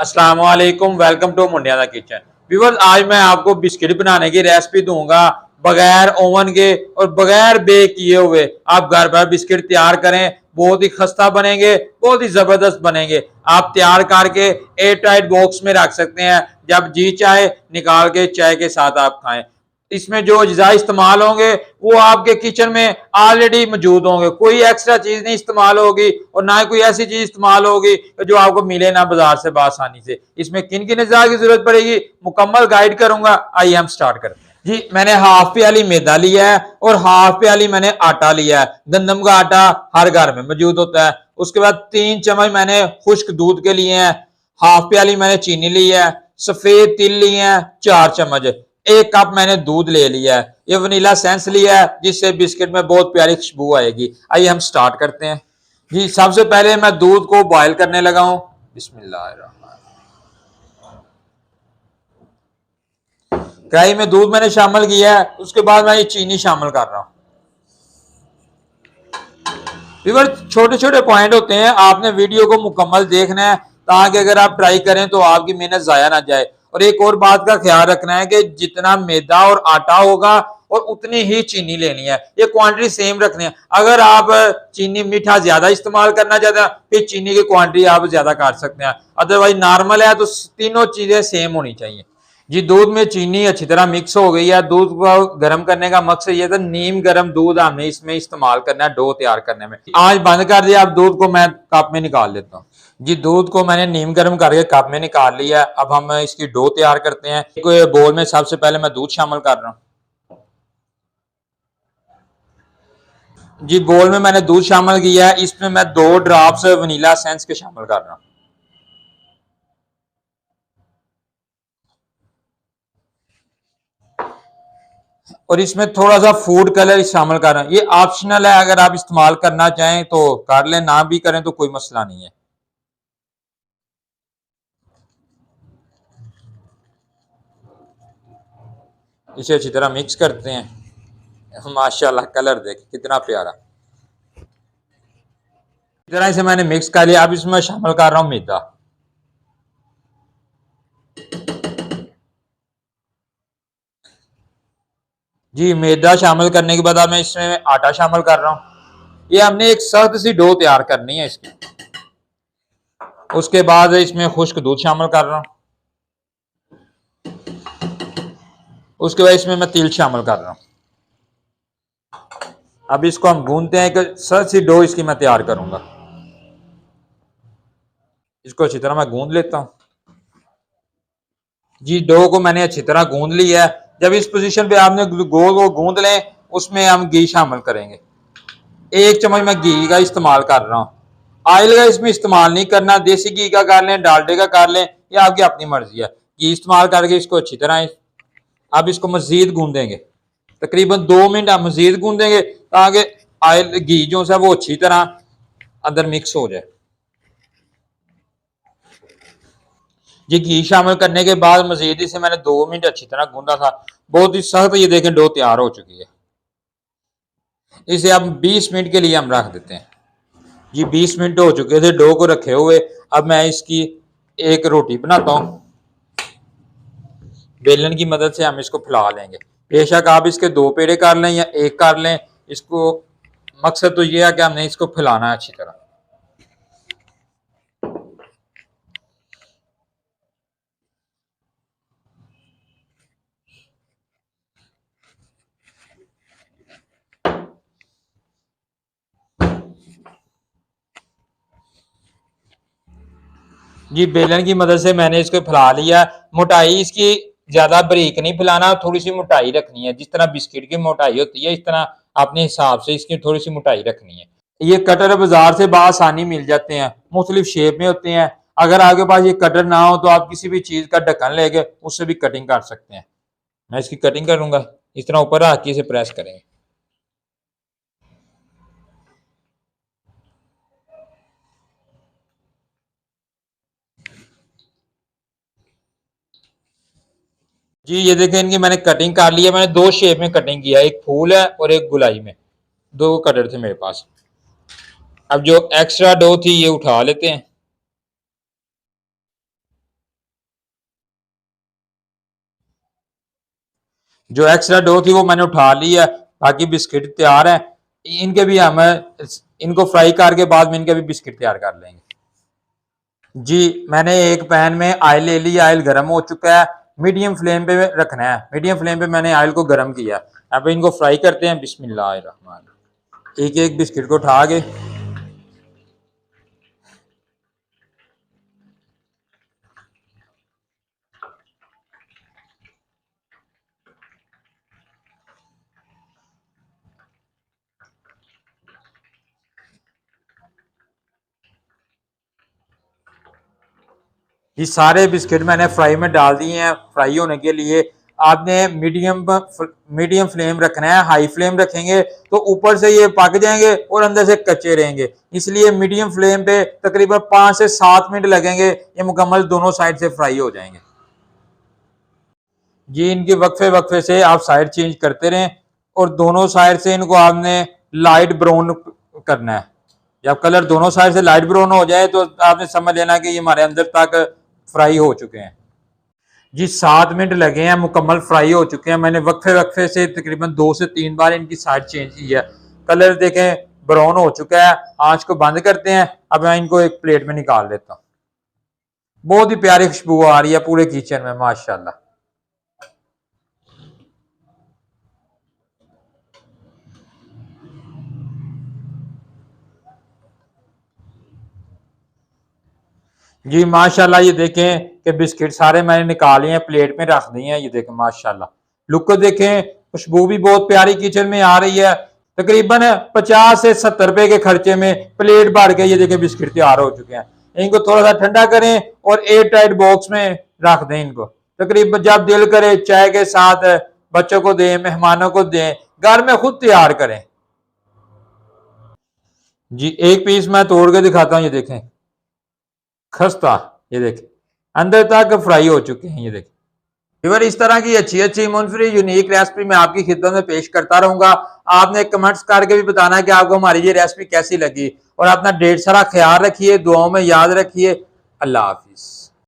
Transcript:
अस्सलाम वालेकुम, welcome to मुंडिया दा किचन। व्यूअर्स, आज मैं आपको बिस्किट बनाने की रेसिपी दूंगा बगैर ओवन के और बगैर बेक किए हुए। आप घर पर बिस्किट तैयार करें, बहुत ही खस्ता बनेंगे, बहुत ही जबरदस्त बनेंगे। आप तैयार करके एयर टाइट बॉक्स में रख सकते हैं, जब जी चाहे निकाल के चाय के साथ आप खाएं। इसमें जो अज्जा इस्तेमाल होंगे वो आपके किचन में ऑलरेडी मौजूद होंगे, कोई एक्स्ट्रा चीज नहीं इस्तेमाल होगी और ना ही कोई ऐसी चीज इस्तेमाल होगी जो आपको मिले ना बाजार से आसानी से। इसमें किन किन अज्जा की जरूरत पड़ेगी मुकम्मल गाइड करूंगा। आइए हम स्टार्ट करते हैं। जी, मैंने हाफ प्याली मैदा लिया है और हाफ प्याली मैंने आटा लिया है। गंदम का आटा हर घर में मौजूद होता है। उसके बाद 3 चम्मच मैंने खुश्क दूध के लिए हैं। हाफ प्याली मैंने चीनी ली है। सफेद तिल लिए हैं 4 चम्मच। 1 कप मैंने दूध ले लिया है। ये वनीला सेंस लिया है जिससे बिस्किट में बहुत प्यारी खुशबू आएगी। आइए हम स्टार्ट करते हैं। जी, सबसे पहले मैं दूध को बॉयल करने लगा हूं। बिस्मिल्लाह। कढ़ाई में दूध मैंने शामिल किया है, उसके बाद मैं ये चीनी शामिल कर रहा हूं। छोटे छोटे पॉइंट होते हैं, आपने वीडियो को मुकम्मल देखना है ताकि अगर आप ट्राई करें तो आपकी मेहनत जाया ना जाए। और एक और बात का ख्याल रखना है कि जितना मैदा और आटा होगा और उतनी ही चीनी लेनी है, ये क्वांटिटी सेम रखनी है। अगर आप चीनी मीठा ज्यादा इस्तेमाल करना चाहते हैं फिर चीनी की क्वांटिटी आप ज्यादा कर सकते हैं, अदरवाइज नॉर्मल है तो तीनों चीजें सेम होनी चाहिए। जी, दूध में चीनी अच्छी तरह मिक्स हो गई है। दूध को गर्म करने का मकसद ये था, नीम गर्म दूध हमने इसमें इस्तेमाल करना है डो तैयार करने में। आज बंद कर दिया। अब दूध को मैं कप में निकाल लेता हूँ। जी, दूध को मैंने नीम गर्म करके कप में निकाल लिया। अब हम इसकी डो तैयार करते हैं। एक बोल में सबसे पहले मैं दूध शामिल कर रहा हूँ। जी, बोल में मैंने दूध शामिल किया है। इसमें मैं 2 ड्रॉप्स वनीला एसेंस के शामिल कर रहा हूँ। और इसमें थोड़ा सा फूड कलर शामिल कर रहा हूं। ये ऑप्शनल है, अगर आप इस्तेमाल करना चाहें तो कर लें, ना भी करें तो कोई मसला नहीं है। इसे अच्छी तरह मिक्स करते हैं। माशाल्लाह, कलर देख कितना प्यारा। इस तरह से मैंने मिक्स कर लिया। अब इसमें शामिल कर रहा हूं मैदा। जी, मैदा शामिल करने के बाद अब मैं इसमें आटा शामिल कर रहा हूँ। ये हमने एक सख्त सी डो तैयार करनी है इसकी। उसके बाद इसमें खुश्क दूध शामिल कर रहा हूँ। उसके बाद इसमें मैं तिल शामिल कर रहा हूँ। अब इसको हम गूंदते हैं। कि सख्त सी डो इसकी मैं तैयार करूंगा। इसको अच्छी तरह मैं गूंद लेता हूँ। जी, डो को मैंने अच्छी तरह गूंद लिया है। जब इस पोजीशन पे आपने गोल को गूंद लें, उसमें हम घी शामिल करेंगे। 1 चम्मच मैं घी का इस्तेमाल कर रहा हूँ। ऑयल का इसमें इस्तेमाल नहीं करना। देसी घी का कर लें, डालडे का कर लें, ये आपकी अपनी मर्जी है। घी इस्तेमाल करके इसको अच्छी तरह अब इसको मजीद गूंदेंगे। तकरीबन 2 मिनट हम मजीद गूंदेंगे ताकि ऑयल घी जो है वो अच्छी तरह अंदर मिक्स हो जाए। ये घी शामिल करने के बाद मजीद इसे मैंने 2 मिनट अच्छी तरह गूंदा था। बहुत ही सख्त, ये देखें डो तैयार हो चुकी है। इसे अब 20 मिनट के लिए हम रख देते हैं। जी, 20 मिनट हो चुके थे डो को रखे हुए। अब मैं इसकी एक रोटी बनाता हूँ। बेलन की मदद से हम इसको फैला लेंगे। बेशक आप इसके 2 पेड़े कर लें या एक कर लें, इसको मकसद तो ये है कि हमने इसको फैलाना है अच्छी तरह। जी, बेलन की मदद से मैंने इसको फैला लिया। मोटाई इसकी ज्यादा बारीक नहीं फैलाना, थोड़ी सी मोटाई रखनी है। जिस तरह बिस्किट की मोटाई होती है इस तरह अपने हिसाब से इसकी थोड़ी सी मोटाई रखनी है। ये कटर बाजार से आसानी मिल जाते हैं, मुख्तलिफ शेप में होते हैं। अगर आपके पास ये कटर ना हो तो आप किसी भी चीज का ढक्कन लेके उससे भी कटिंग कर सकते हैं। मैं इसकी कटिंग करूंगा। इस तरह ऊपर रख के इसे प्रेस करेंगे। जी, ये देखें इनकी मैंने कटिंग कर ली है। मैंने 2 शेप में कटिंग किया है, एक फूल है और एक गुलाई में। 2 कटर थे मेरे पास। अब जो एक्स्ट्रा डो थी ये उठा लेते हैं। जो एक्स्ट्रा डो थी वो मैंने उठा ली है, बाकी बिस्किट तैयार है। इनके भी हम इनको फ्राई करके बाद में इनके भी बिस्किट तैयार कर लेंगे। जी मैंने एक पैन में ऑयल ले लिया, ऑयल गर्म हो चुका है, मीडियम फ्लेम पे रखना है। मीडियम फ्लेम पे मैंने ऑयल को गर्म किया। अब इनको फ्राई करते हैं। बिस्मिल्लाहिर्रहमान। एक एक बिस्किट को उठा के ये सारे बिस्किट मैंने फ्राई में डाल दिए हैं। फ्राई होने के लिए आपने मीडियम फ्लेम रखना है। हाई फ्लेम रखेंगे तो ऊपर से ये पक जाएंगे और अंदर से कच्चे रहेंगे, इसलिए मीडियम फ्लेम पे तकरीबन 5 से 7 मिनट लगेंगे, ये मुकम्मल दोनों साइड से फ्राई हो जाएंगे। जी इनके वक्फे वक्फे से आप साइड चेंज करते रहें और दोनों साइड से इनको आपने लाइट ब्राउन करना है। जब कलर दोनों साइड से लाइट ब्राउन हो जाए तो आपने समझ लेना कि ये हमारे अंदर तक फ्राई हो चुके हैं। जी 7 मिनट लगे हैं, मुकम्मल फ्राई हो चुके हैं। मैंने वक्फे वक्फे से तकरीबन 2 से 3 बार इनकी साइड चेंज की है। कलर देखें ब्राउन हो चुका है। आंच को बंद करते हैं। अब मैं इनको एक प्लेट में निकाल लेता हूँ। बहुत ही प्यारी खुशबू आ रही है पूरे किचन में माशाल्लाह। जी माशाल्लाह ये देखें कि बिस्किट सारे मैंने निकाले हैं, प्लेट में रख दिए हैं। ये देखें माशाल्लाह, लुक को देखें, खुशबू भी बहुत प्यारी किचन में आ रही है। तकरीबन 50 से 70 रुपए के खर्चे में प्लेट भर के ये देखें बिस्किट तैयार हो चुके हैं। इनको थोड़ा सा ठंडा करें और एयर टाइट बॉक्स में रख दें इनको। तकरीबन जब दिल करे चाय के साथ बच्चों को दें, मेहमानों को दें, घर में खुद तैयार करें। जी एक पीस मैं तोड़ के दिखाता हूँ। ये देखें खस्ता, ये देखें अंदर तक फ्राई हो चुके हैं। ये देखें फिर इस तरह की अच्छी अच्छी मुनफरी यूनिक रेसिपी मैं आपकी खिदमत में पेश करता रहूंगा। आपने कमेंट्स करके भी बताना है कि आपको हमारी ये रेसिपी कैसी लगी। और अपना ढेर सारा ख्याल रखिए, दुआओं में याद रखिए। अल्लाह हाफिज।